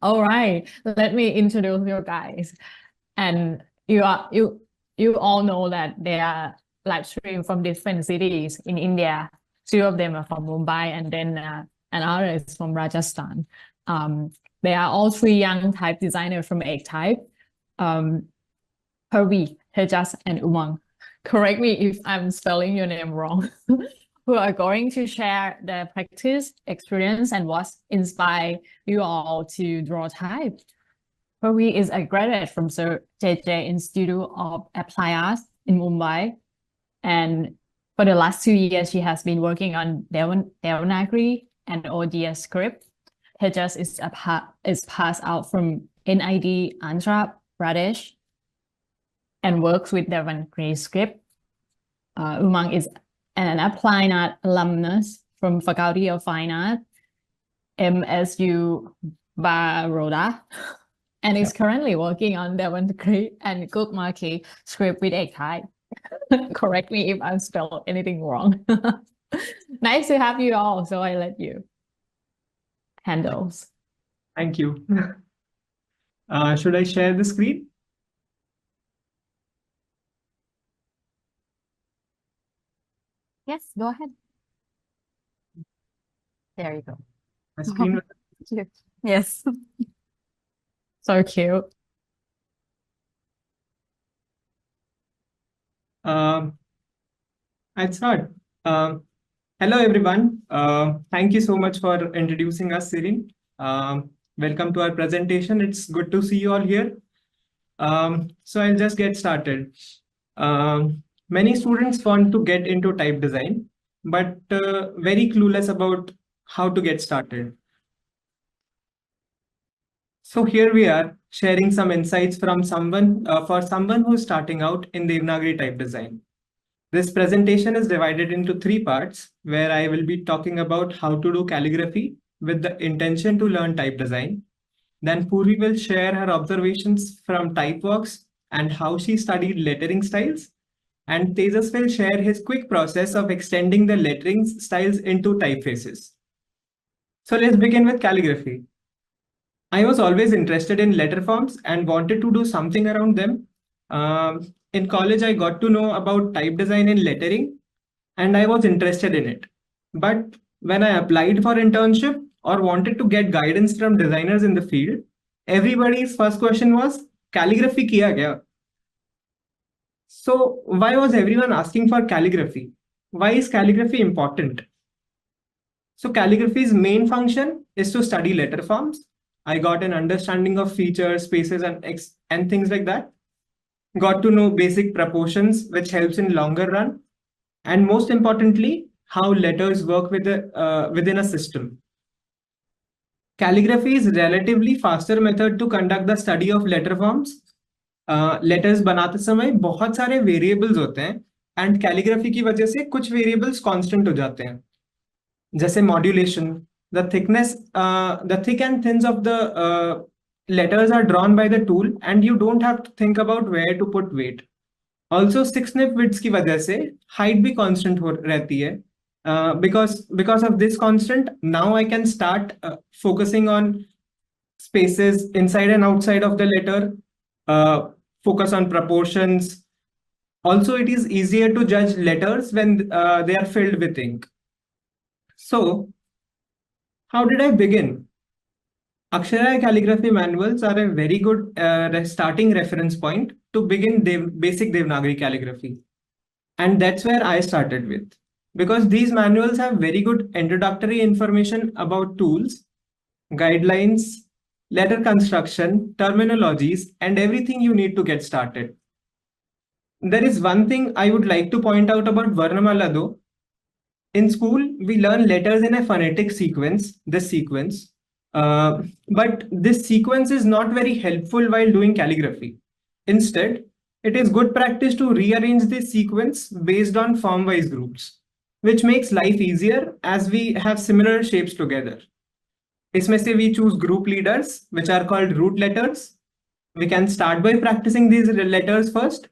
All right, let me introduce you guys. And you all know that they are live stream from different cities in India. Two of them are from Mumbai, and then another is from Rajasthan. They are all three young type designers from EkType. Purvi, Tejas, and Umang. Correct me if I'm spelling your name wrong. Who are going to share their practice, experience, and what inspired you all to draw type. Purvi is a graduate from Sir JJ Institute of Applied Arts in Mumbai. And for the last 2 years, she has been working on Devanagari and ODS script. Tejas is passed out from NID Andhra Pradesh and works with Devanagari script. Umang is an applied art alumnus from Faculty of Fine Art, MSU Baroda, and is currently working on Devanagari and Good Market script with EkType. Correct me if I spelled anything wrong. Nice to have you all, so I let you handles. Thank you. Should I share the screen? Yes, go ahead. There you go. My screen. Yes. So cute. I'll start. Hello, everyone. Thank you so much for introducing us, Sirin. Welcome to our presentation. It's good to see you all here. So I'll just get started. Many students want to get into type design, but very clueless about how to get started. So here we are sharing some insights from someone who's starting out in Devanagari type design. This presentation is divided into 3 parts, where I will be talking about how to do calligraphy with the intention to learn type design. Then Purvi will share her observations from Typeworks and how she studied lettering styles. And Tejas will share his quick process of extending the lettering styles into typefaces. So let's begin with calligraphy. I was always interested in letter forms and wanted to do something around them. In college, I got to know about type design and lettering, and I was interested in it. But when I applied for internship or wanted to get guidance from designers in the field, everybody's first question was, calligraphy kiya kya? So why was everyone asking for calligraphy? Why is calligraphy important? So calligraphy's main function is to study letter forms. I got an understanding of features, spaces, and things like that. Got to know basic proportions, which helps in longer run. And most importantly, how letters work within a system. Calligraphy is relatively faster method to conduct the study of letter forms. Letters बनाते समय बहुत सारे variables होते हैं, and calligraphy की वजह से कुछ variables constant हो जाते हैं. जैसे modulation, the thick and thins of the letters are drawn by the tool, and you don't have to think about where to put weight. Also, 6-nib widths की वजह से height भी constant रहती है. Because of this constant, now I can start focusing on spaces inside and outside of the letter, focus on proportions. Also, it is easier to judge letters when they are filled with ink. So, how did I begin? Akshara calligraphy manuals are a very good starting reference point to begin basic Devanagari calligraphy. And that's where I started with. Because these manuals have very good introductory information about tools, guidelines, letter construction, terminologies, and everything you need to get started. There is one thing I would like to point out about Varnamala though. In school, we learn letters in a phonetic sequence, this sequence. But this sequence is not very helpful while doing calligraphy. Instead, it is good practice to rearrange this sequence based on form-wise groups, which makes life easier as we have similar shapes together. इसमें से we choose group leaders, which are called root letters. We can start by practicing these letters first.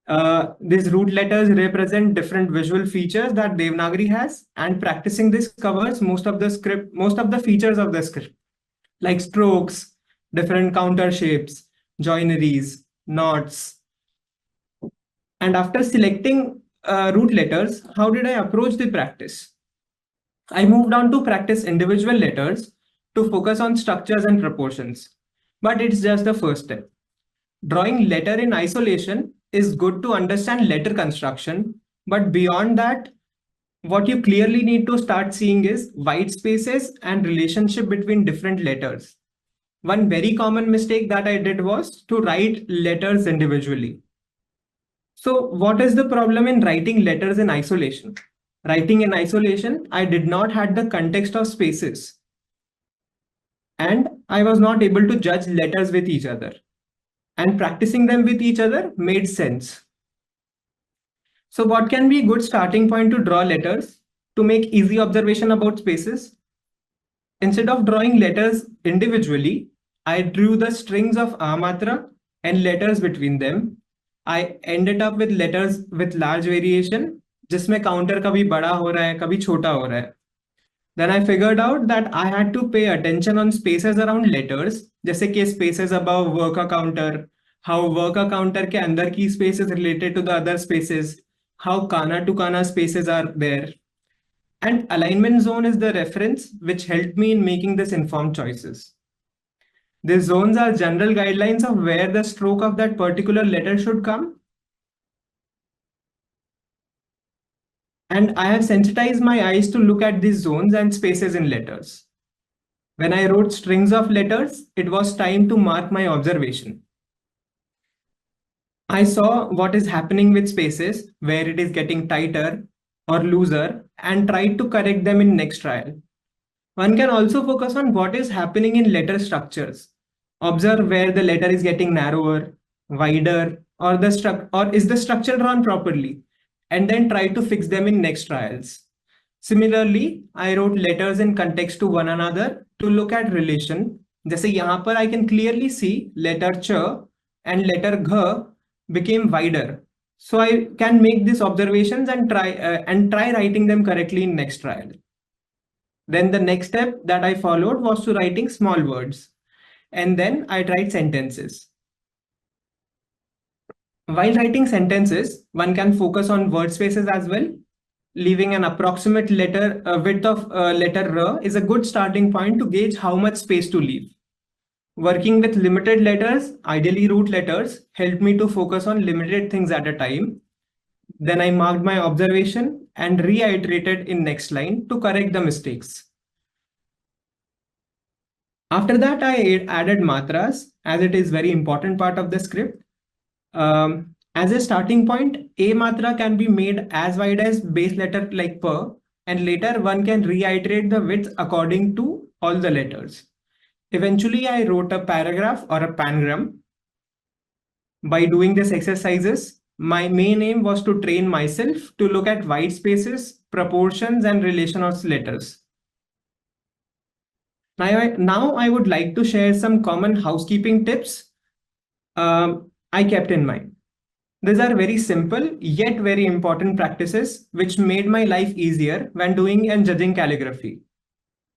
These root letters represent different visual features that Devanagari has, and practicing this covers most of the features of the script, like strokes, different counter shapes, joineries, knots. And after selecting root letters, how did I approach the practice? I moved on to practice individual letters to focus on structures and proportions. But it's just the first step. Drawing letter in isolation is good to understand letter construction, but beyond that, what you clearly need to start seeing is white spaces and relationship between different letters. One very common mistake that I did was to write letters individually. So what is the problem in writing letters in isolation? Writing in isolation, I did not have the context of spaces, and I was not able to judge letters with each other. And practicing them with each other made sense. So what can be a good starting point to draw letters to make easy observation about spaces? Instead of drawing letters individually, I drew the strings of amatra and letters between them. I ended up with letters with large variation, जिसमें counter कभी बड़ा हो रहा है, कभी छोटा हो रहा है. Then I figured out that I had to pay attention on spaces around letters, जैसे कि spaces above worker counter, how worker counter के अंदर की spaces related to the other spaces, how kana to kana spaces are there. And alignment zone is the reference which helped me in making this informed choices. These zones are general guidelines of where the stroke of that particular letter should come. And I have sensitized my eyes to look at these zones and spaces in letters. When I wrote strings of letters, it was time to mark my observation. I saw what is happening with spaces, where it is getting tighter or looser, and tried to correct them in next trial. One can also focus on what is happening in letter structures. Observe where the letter is getting narrower, wider, or is the structure drawn properly, and then try to fix them in next trials. Similarly, I wrote letters in context to one another to look at relation. जैसे यहाँ पर I can clearly see letter ch and letter gh became wider. So I can make these observations and try writing them correctly in next trial. Then the next step that I followed was to writing small words. And then I tried sentences. While writing sentences, one can focus on word spaces as well. Leaving an approximate width of letter R is a good starting point to gauge how much space to leave. Working with limited letters, ideally root letters, helped me to focus on limited things at a time. Then I marked my observation and reiterated in next line to correct the mistakes. After that, I added matras, as it is very important part of the script. As a starting point, a matra can be made as wide as base letter like per, and later one can reiterate the width according to all the letters. Eventually, I wrote a paragraph or a pangram. By doing these exercises, my main aim was to train myself to look at white spaces, proportions, and relation of letters. Now I would like to share some common housekeeping tips I kept in mind. These are very simple yet very important practices which made my life easier when doing and judging calligraphy.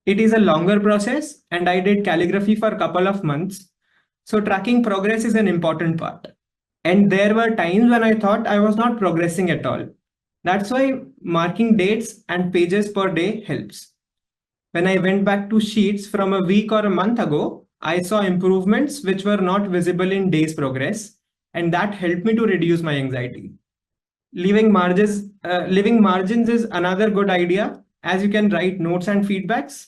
It is a longer process and I did calligraphy for a couple of months. So tracking progress is an important part. And there were times when I thought I was not progressing at all. That's why marking dates and pages per day helps. When I went back to sheets from a week or a month ago, I saw improvements which were not visible in days progress, and that helped me to reduce my anxiety. Leaving margins is another good idea, as you can write notes and feedbacks.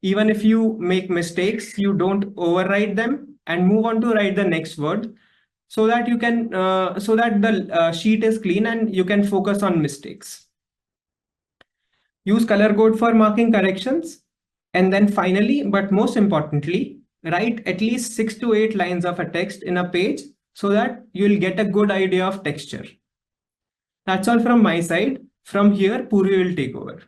Even if you make mistakes, you don't overwrite them and move on to write the next word, so that you can so that the sheet is clean and you can focus on mistakes. Use color code for marking corrections. And then finally, but most importantly, write at least 6 to 8 lines of a text in a page so that you'll get a good idea of texture. That's all from my side. From here, Purvi will take over.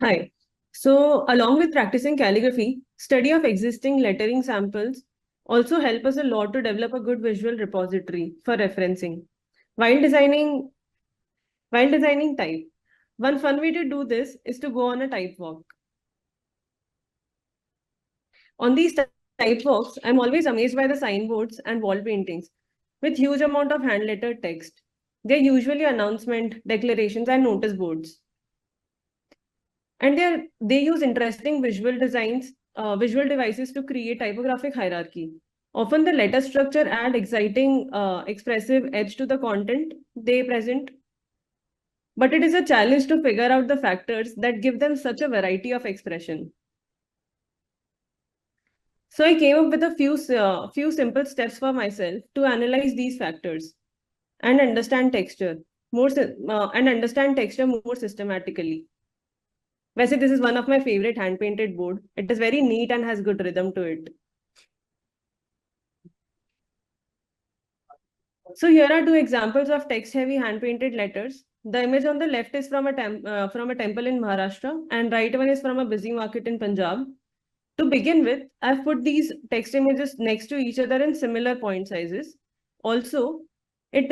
Hi. So along with practicing calligraphy, study of existing lettering samples also help us a lot to develop a good visual repository for referencing. While designing type, one fun way to do this is to go on a type walk. On these type walks, I'm always amazed by the signboards and wall paintings with huge amount of hand lettered text. They're usually announcement, declarations, and notice boards. And they use interesting visual devices to create typographic hierarchy. Often the letter structure add exciting, expressive edge to the content they present. But it is a challenge to figure out the factors that give them such a variety of expression. So I came up with a few simple steps for myself to analyze these factors and understand texture more systematically. वैसे this is one of my favorite hand painted board. It is very neat and has good rhythm to it. So here are two examples of text heavy hand painted letters. The image on the left is from a temple in Maharashtra and right one is from a busy market in Punjab. To begin with, I've put these text images next to each other in similar point sizes. Also, it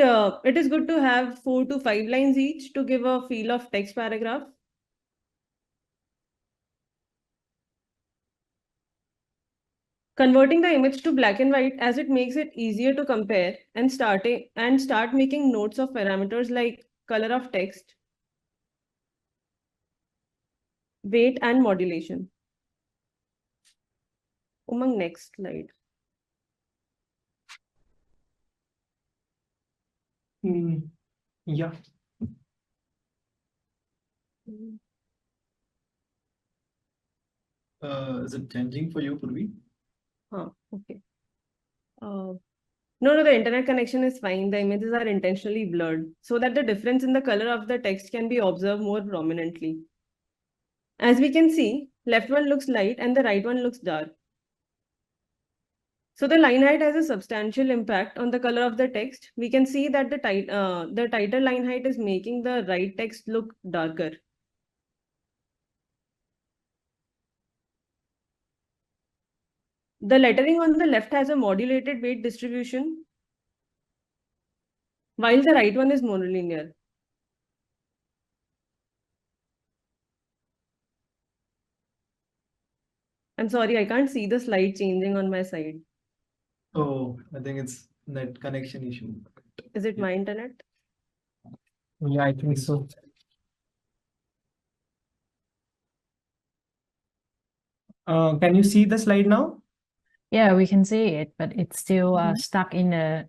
is good to have 4 to 5 lines each to give a feel of text paragraph. Converting the image to black and white as it makes it easier to compare and start making notes of parameters like color of text, weight, and modulation. Umang, next slide. Yeah. Is it changing for you, Purvi? Okay. No, the internet connection is fine. The images are intentionally blurred so that the difference in the color of the text can be observed more prominently. As we can see, left one looks light and the right one looks dark. So the line height has a substantial impact on the color of the text. We can see that the tighter line height is making the right text look darker. The lettering on the left has a modulated weight distribution, while the right one is monolinear. I'm sorry, I can't see the slide changing on my side. Oh, I think it's net connection issue. Is it my internet? Yeah, I think so. Can you see the slide now? Yeah, we can see it, but it's still stuck in a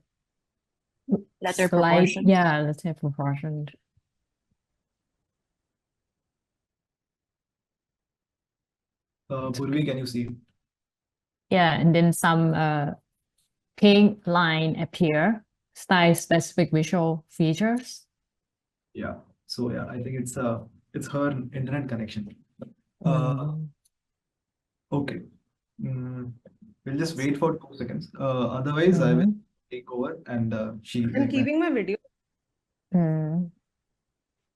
Letter slide. proportion. Yeah, letter proportion. Purvi, can you see? Yeah, and then some pink line appear, style specific visual features. Yeah. So yeah, I think it's her internet connection. Okay. We'll just wait for 2 seconds. Otherwise, I will take over and she. I'm keeping my video.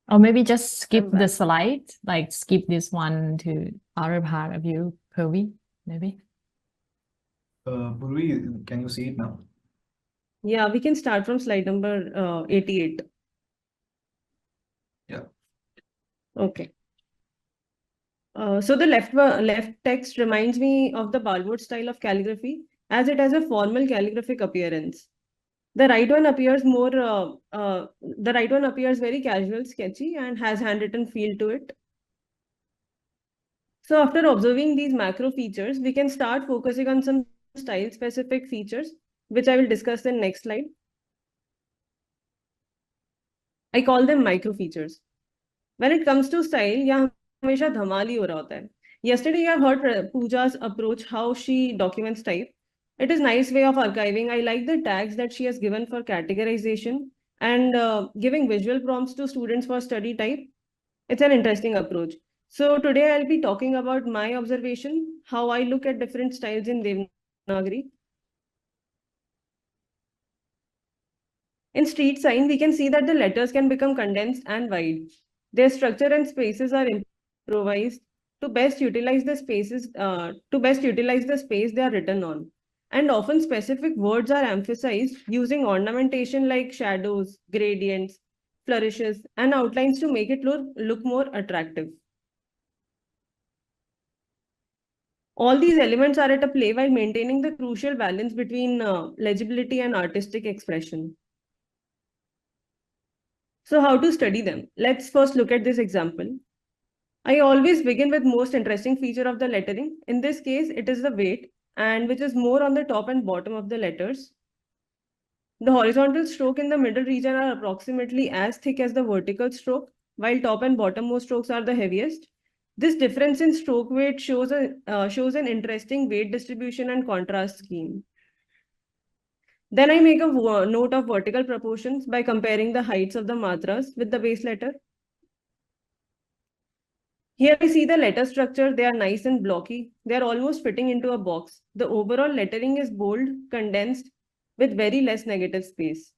Or maybe just skip I'm the back. slide, like skip this one to other part of you, Purvi, maybe. Purvi, can you see it now? Yeah, we can start from slide number 88. Yeah. Okay. So the left text reminds me of the Balwood style of calligraphy, as it has a formal calligraphic appearance. The right one appears very casual, sketchy, and has handwritten feel to it. So after observing these macro features, we can start focusing on some style-specific features, which I will discuss in next slide. I call them micro features. When it comes to style, यहाँ हमेशा धमाल ही हो रहा होता है. Yesterday, I heard Pooja's approach, how she documents type. It is nice way of archiving. I like the tags that she has given for categorization and giving visual prompts to students for study type. It's an interesting approach. So today I'll be talking about my observation, how I look at different styles in Devanagari. In street sign, we can see that the letters can become condensed and wide. Their structure and spaces are improvised to best utilize the space they are written on. and often specific words are emphasized using ornamentation like shadows, gradients, flourishes, and outlines to make it look more attractive. All these elements are at a play while maintaining the crucial balance between legibility and artistic expression. So how to study them? Let's first look at this example. I always begin with most interesting feature of the lettering. In this case, it is the weight, and which is more on the top and bottom of the letters. The horizontal stroke in the middle region are approximately as thick as the vertical stroke, while top and bottommost strokes are the heaviest. This difference in stroke weight shows an interesting weight distribution and contrast scheme. Then I make a note of vertical proportions by comparing the heights of the matras with the base letter. Here I see the letter structure. They are nice and blocky. They are almost fitting into a box. The overall lettering is bold, condensed, with very less negative space.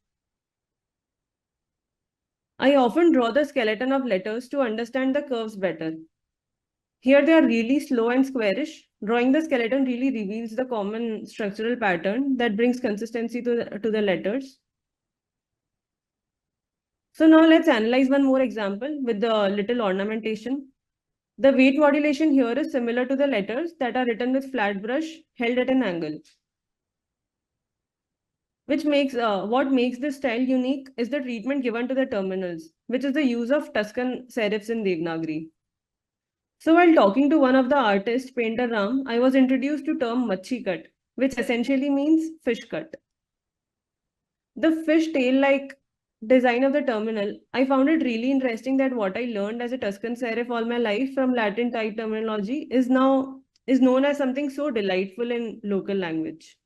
I often draw the skeleton of letters to understand the curves better. Here they are really slow and squarish. Drawing the skeleton really reveals the common structural pattern that brings consistency to the letters. So now let's analyze one more example with the little ornamentation. The weight modulation here is similar to the letters that are written with flat brush held at an angle. Which makes what makes this style unique is the treatment given to the terminals, which is the use of Tuscan serifs in Devanagari. So while talking to one of the artists, painter Ram, I was introduced to term machi cut, which essentially means fish cut. The fish tail-like design of the terminal, I found it really interesting that what I learned as a Tuscan serif all my life from Latin type terminology is known as something so delightful in local language.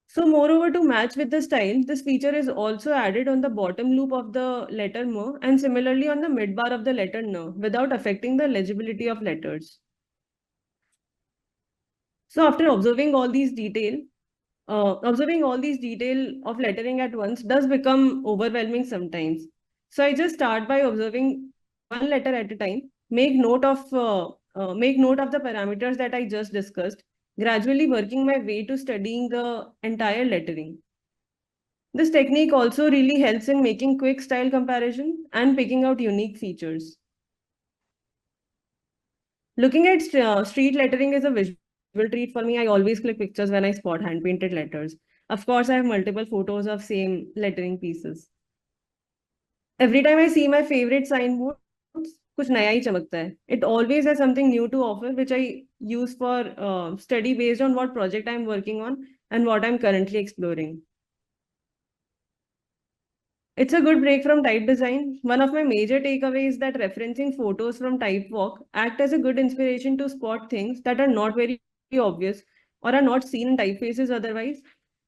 So moreover, to match with the style, this feature is also added on the bottom loop of the letter M and similarly on the midbar of the letter N without affecting the legibility of letters. So after observing all these detail of lettering at once does become overwhelming sometimes. So I just start by observing one letter at a time, make note of the parameters that I just discussed, gradually working my way to studying the entire lettering. This technique also really helps in making quick style comparison and picking out unique features. Looking at street lettering is a visual treat for me. I always click pictures when I spot hand-painted letters. Of course, I have multiple photos of same lettering pieces. Every time I see my favorite signboard, कुछ नया ही चमकता है. It always has something new to offer, which I use for study based on what project I'm working on and what I'm currently exploring. It's a good break from type design. One of my major takeaways is that referencing photos from TypeWalk act as a good inspiration to spot things that are not very obvious or are not seen in typefaces otherwise.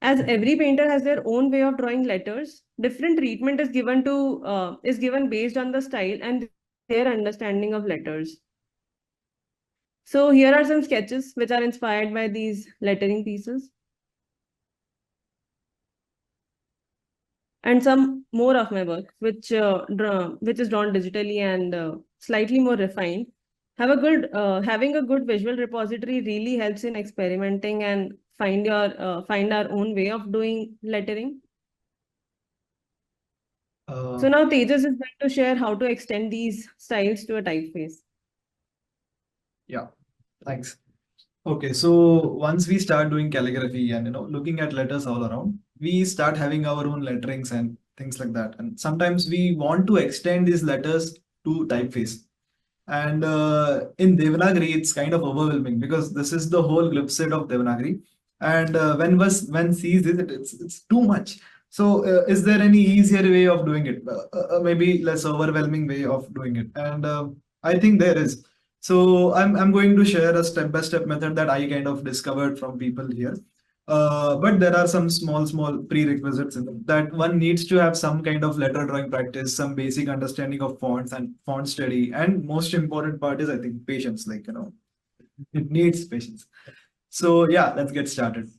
As every painter has their own way of drawing letters, different treatment is given based on the style and their understanding of letters. So here are some sketches which are inspired by these lettering pieces. And some more of my work, which is drawn digitally and slightly more refined. Having a good visual repository really helps in experimenting and find our own way of doing lettering. So now Tejas is going to share how to extend these styles to a typeface. Yeah, thanks. Okay, so once we start doing calligraphy and looking at letters all around, we start having our own letterings and things like that. And sometimes we want to extend these letters to typeface. And in Devanagari, it's kind of overwhelming because this is the whole glyph of Devanagari. And when one sees it, it's too much. So is there any easier way of doing it? Maybe less overwhelming way of doing it. And I think there is. So I'm going to share a step-by-step method that I kind of discovered from people here. But there are some small prerequisites in them, that one needs to have some kind of letter drawing practice, some basic understanding of fonts and font study, and most important part is, I think, patience. It needs patience. So yeah, let's get started.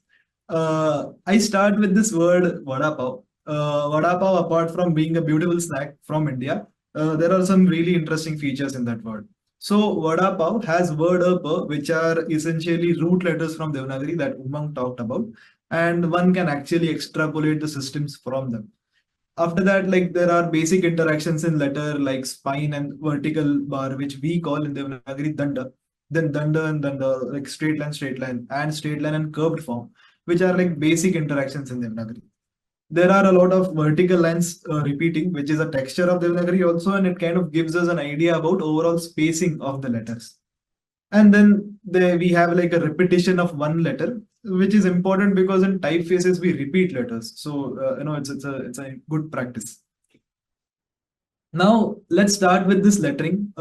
I start with this word vada pav. Vada pav, apart from being a beautiful snack from India, there are some really interesting features in that word. So Vada Pav has Vada Pa, which are essentially root letters from Devanagari that Umang talked about, and one can actually extrapolate the systems from them. After that, like there are basic interactions in letter like spine and vertical bar, which we call in Devanagari danda. Then danda and danda, like straight line, and straight line and curved form, which are like basic interactions in Devanagari. There are a lot of vertical lines repeating, which is a texture of Devanagari also, and it kind of gives us an idea about overall spacing of the letters. And then we have like a repetition of one letter, which is important because in typefaces we repeat letters. So it's a good practice. Now let's start with this lettering.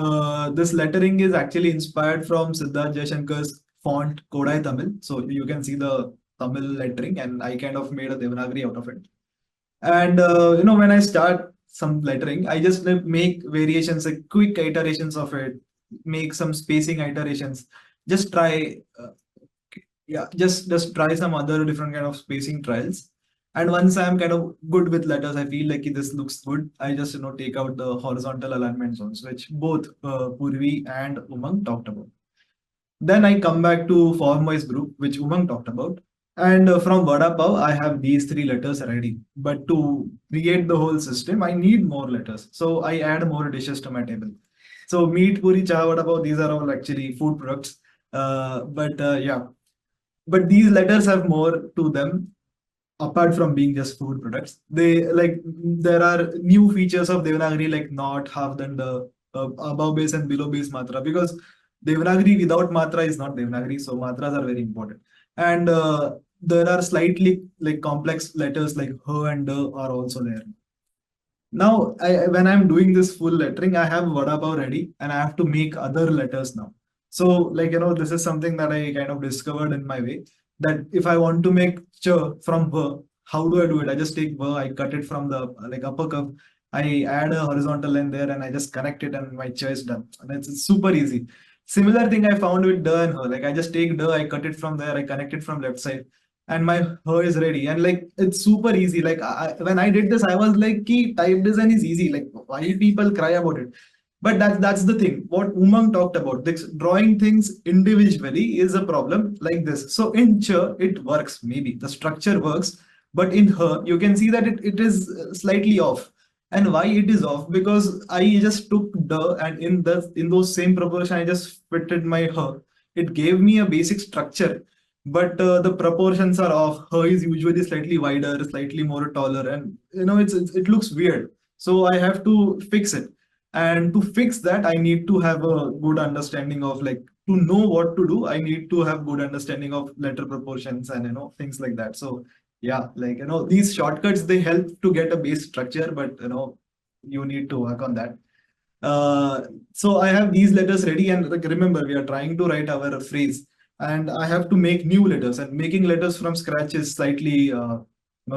This lettering is actually inspired from Siddharth Jayashankar's font Kodai Tamil. So you can see the Tamil lettering, and I kind of made a Devanagari out of it. And when I start some lettering, I just make variations, like quick iterations of it, make some spacing iterations, just try just try some other different kind of spacing trials. And once I'm kind of good with letters, I feel like this looks good, I just take out the horizontal alignment zones, which both Purvi and Umang talked about. Then I come back to form wise group, which Umang talked about. And from Vada Pav, I have these 3 letters ready. But to create the whole system, I need more letters. So I add more dishes to my table. So meat, puri, cha, Vada Pav, these are all actually food products. But these letters have more to them apart from being just food products. They like there are new features of Devanagari like not, half, then the above base and below base matra, because Devanagari without matra is not Devanagari, so matras are very important. And there are slightly like complex letters like h and d are also there. Now, when I'm doing this full lettering, I have Vada Pav ready and I have to make other letters now. So like, this is something that I kind of discovered in my way, that if I want to make ch from v, how do I do it? I just take v, I cut it from the like upper curve, I add a horizontal line there and I just connect it and my ch is done. And it's super easy. Similar thing I found with d and h. Like I just take d, I cut it from there, I connect it from left side, and my her is ready. And like it's super easy. Like when I did this, I was like, "Key type design is easy. Like why people cry about it?" But that's the thing. What Umang talked about, this drawing things individually is a problem like this. So in ch, it works. Maybe the structure works, but in her, you can see that it is slightly off. And why it is off? Because I just took the, and in those same proportion, I just fitted my her. It gave me a basic structure, but the proportions are off. Her is usually slightly wider, slightly more taller, and it looks weird. So I have to fix it. And to fix that, I need to have a good understanding of, like, to know what to do, I need to have good understanding of letter proportions and things like that. So yeah, like these shortcuts, they help to get a base structure, but you need to work on that. So I have these letters ready, and like remember, we are trying to write our phrase, and I have to make new letters, and making letters from scratch is slightly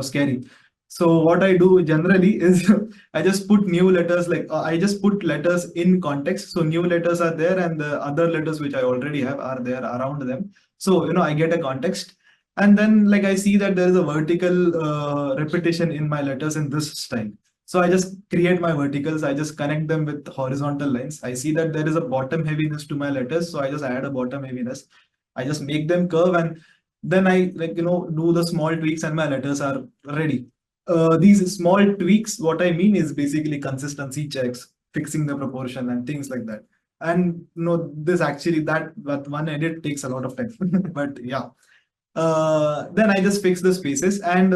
scary. So what I do generally is I just put new letters, like I just put letters in context. So new letters are there, and the other letters which I already have are there around them. So I get a context, and then like I see that there is a vertical repetition in my letters in this style. So I just create my verticals. I just connect them with horizontal lines. I see that there is a bottom heaviness to my letters, so I just add a bottom heaviness. I just make them curve, and then I do the small tweaks, and my letters are ready. These small tweaks, what I mean is basically consistency checks, fixing the proportion and things like that. And this actually, that one edit takes a lot of time, but yeah. Then I just fix the spaces, and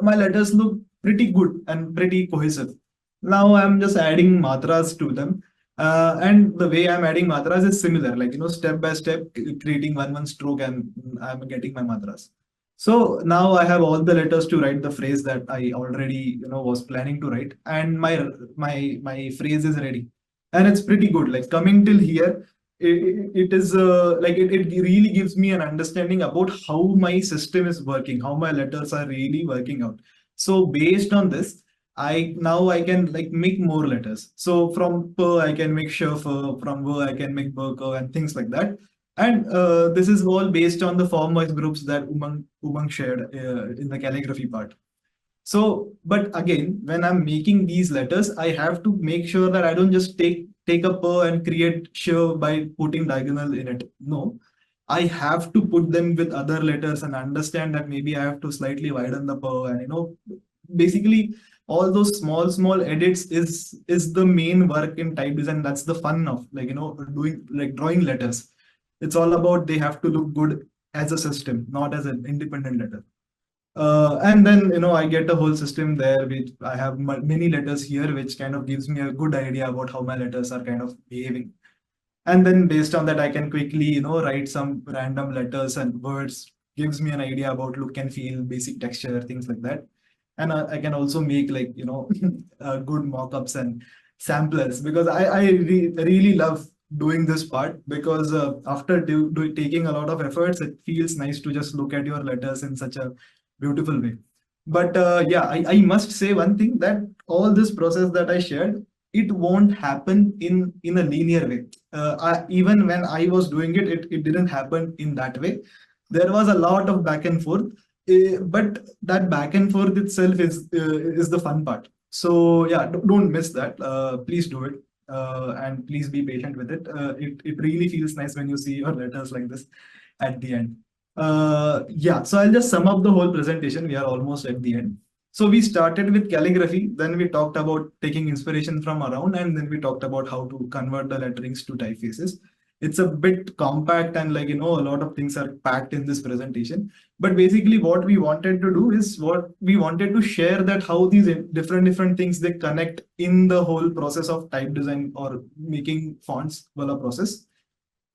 my letters look pretty good and pretty cohesive. Now I'm just adding matras to them. And the way I'm adding matras is similar, like, step by step, creating one stroke, and I'm getting my matras. So now I have all the letters to write the phrase that I already, was planning to write, and my phrase is ready, and it's pretty good. Like coming till here, it is like it really gives me an understanding about how my system is working, how my letters are really working out. So based on this, I can like make more letters. So from per I can make sure, from ver I can make burker and things like that. And this is all based on the form wise groups that Umang shared in the calligraphy part. So, but again, when I'm making these letters, I have to make sure that I don't just take take a per and create sh by putting diagonal in it. No, I have to put them with other letters and understand that maybe I have to slightly widen the per, and basically all those small edits is the main work in type design. That's the fun of doing drawing letters. It's all about they have to look good as a system, not as an independent letter. And then I get a whole system there, which I have many letters here, which kind of gives me a good idea about how my letters are kind of behaving. And then based on that, I can quickly write some random letters and words, gives me an idea about look and feel, basic texture, things like that. And I can also make good mock-ups and samplers, because I really love doing this part, because after taking a lot of efforts, it feels nice to just look at your letters in such a beautiful way. But yeah, I must say one thing, that all this process that I shared, it won't happen in a linear way. Even when I was doing it, it didn't happen in that way. There was a lot of back and forth, but that back and forth itself is the fun part. So yeah, don't miss that. Please do it. And please be patient with it. It really feels nice when you see your letters like this at the end. Yeah, so I'll just sum up the whole presentation. We are almost at the end. So we started with calligraphy, then we talked about taking inspiration from around, and then we talked about how to convert the letterings to typefaces. It's a bit compact, and a lot of things are packed in this presentation. But basically what we wanted to do is we wanted to share that how these different things, they connect in the whole process of type design or making fonts wala process.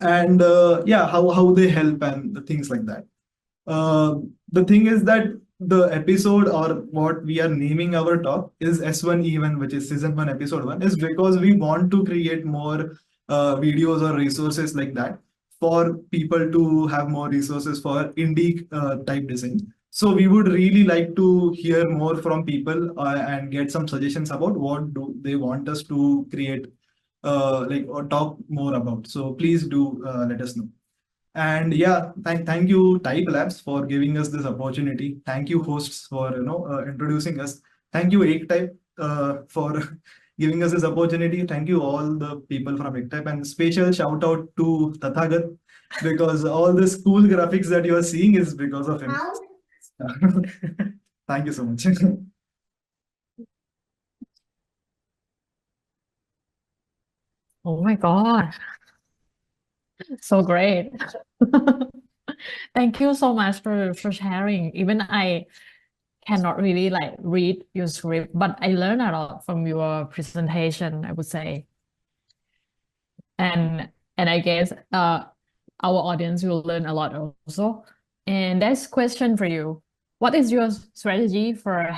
And yeah, how they help and the things like that. The thing is that the episode, or what we are naming our talk, is S1E1, which is season 1, episode 1, is because we want to create more videos or resources like that for people to have more resources for indie type design. So we would really like to hear more from people and get some suggestions about what do they want us to create, or talk more about. So please do let us know. And yeah, thank you TypeLabs for giving us this opportunity. Thank you hosts for introducing us. Thank you EkType for giving us this opportunity. Thank you all the people from EkType, and special shout out to Tathagat, because all this cool graphics that you are seeing is because of him. Thank you so much. Oh my God. So great. Thank you so much for sharing. Even I cannot really read your script, but I learned a lot from your presentation, I would say. And I guess our audience will learn a lot also. And that's question for you. What is your strategy for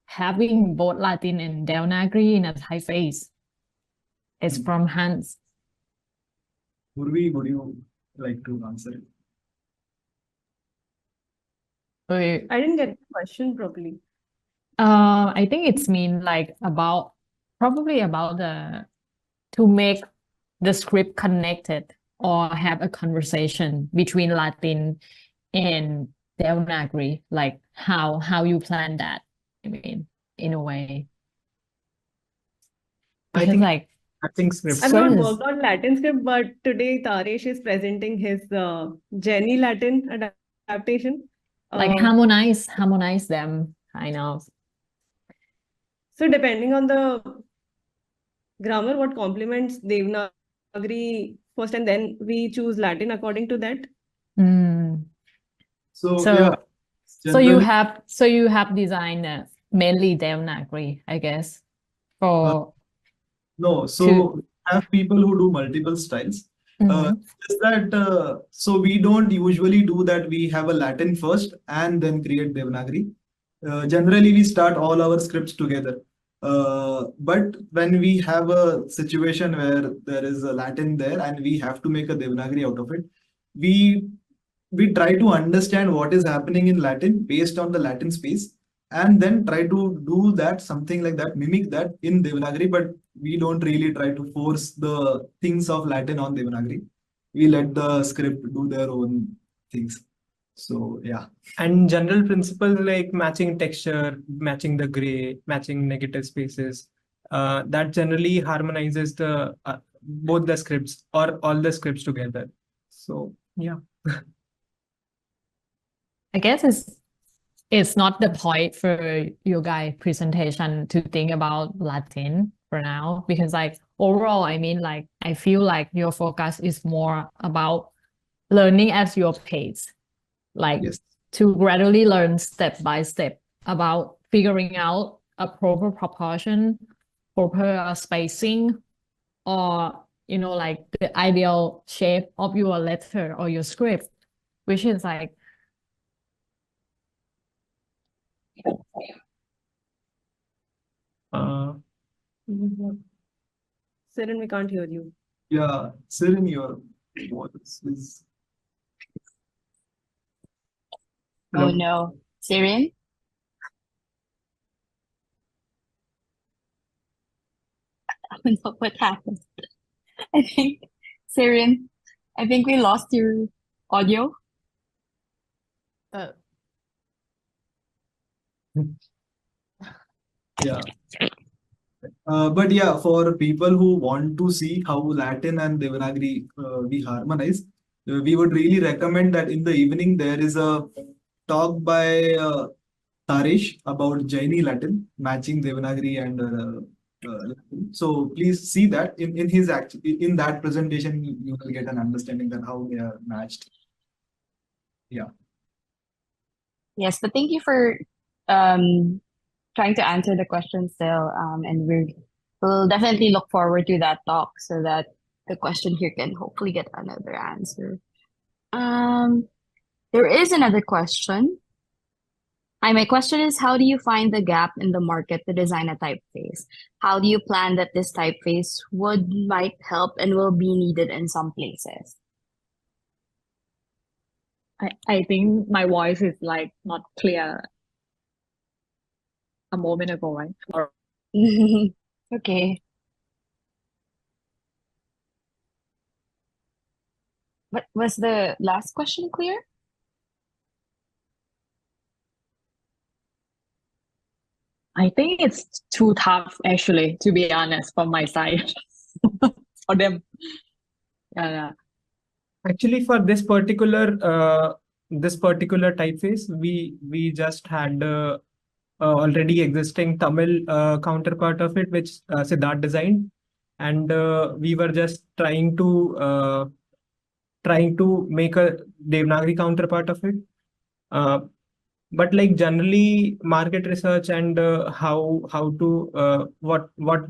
having both Latin and Devanagari in a typeface? It's from Hans. Purvi, would you like to answer it? I didn't get the question properly. I think it's probably about to make the script connected or have a conversation between Latin and Devanagari, like how you plan that, I mean, in a way. I think script. I've not worked on Latin script, but today Taresh is presenting his Jenny Latin adaptation. Harmonize them, kind of. So depending on the grammar, what complements Devanagari first, and then we choose Latin according to that. So you have designed mainly Devanagari, I guess, for. No, so have people who do multiple styles. Is that so we don't usually do that. We have a Latin first and then create Devanagari. Generally, we start all our scripts together. But when we have a situation where there is a Latin there and we have to make a Devanagari out of it, we try to understand what is happening in Latin based on the Latin space, and then try to do that, something like that, mimic that in Devanagari, but we don't really try to force the things of Latin on Devanagari. We let the script do their own things. So yeah. And general principles like matching texture, matching the gray, matching negative spaces, that generally harmonizes the both the scripts or all the scripts together. So yeah. I guess it's not the point for your guys' presentation to think about Latin for now, because like overall, I mean, like I feel like your focus is more about learning at your pace, like Yes. to gradually learn step by step about figuring out a proper proportion, proper spacing, or like the ideal shape of your letter or your script, which is like Siren, we can't hear you. Yeah, Siren, your voice is. Oh no, Siren? I don't know what happened. I think, Siren, I think we lost your audio. Yeah. But yeah, for people who want to see how Latin and Devanagari we harmonize, we would really recommend that in the evening there is a talk by Tarish about Jaini Latin, matching Devanagari and Latin. So please see that in his in that presentation you will get an understanding that how they are matched. Yeah. Yes, but thank you for trying to answer the question still. And we'll definitely look forward to that talk so that the question here can hopefully get another answer. There is another question. My question is, how do you find the gap in the market to design a typeface? How do you plan that this typeface might help and will be needed in some places? I think my voice is like not clear a moment ago, right? Okay. But was the last question clear? I think it's too tough, actually, to be honest, from my side. For them. Yeah. Actually, for this particular typeface, we just had already existing Tamil counterpart of it, which Siddharth designed, and we were just trying to make a Devanagari counterpart of it. But like generally, market research and how to what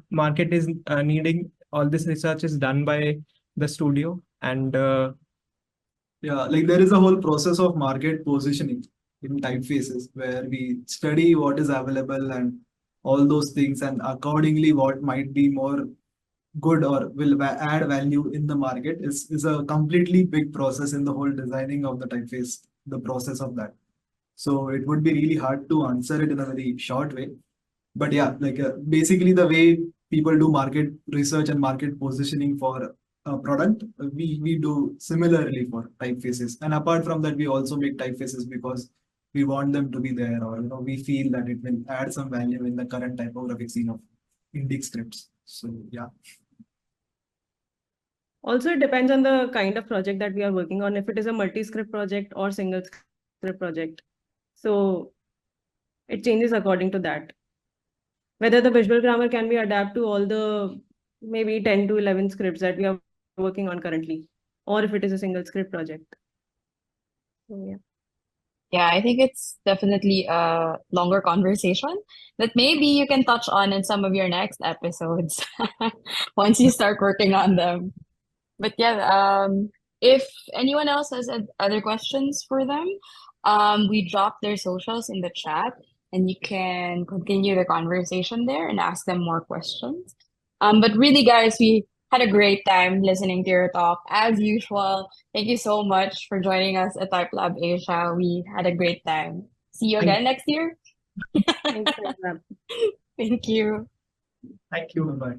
market is needing, all this research is done by the studio, and Yeah, like there is a whole process of market positioning in typefaces where we study what is available and all those things, and accordingly what might be more good or will add value in the market is a completely big process in the whole designing of the typeface, the process of that. So it would be really hard to answer it in a very short way. But yeah, like basically the way people do market research and market positioning for a product, we do similarly for typefaces. And apart from that, we also make typefaces because we want them to be there, or we feel that it will add some value in the current typographic scene of Indic scripts. So yeah. Also, it depends on the kind of project that we are working on, if it is a multi-script project or single script project. So it changes according to that. Whether the visual grammar can be adapted to all the maybe 10 to 11 scripts that we are working on currently, or if it is a single script project. So yeah. Yeah, I think it's definitely a longer conversation that maybe you can touch on in some of your next episodes once you start working on them. But yeah, if anyone else has other questions for them, we dropped their socials in the chat and you can continue the conversation there and ask them more questions. But really, guys, we had a great time listening to your talk as usual. Thank you so much for joining us at TypeLab Asia. We had a great time. See you again next year. Thanks, Thank you. thank you. Bye.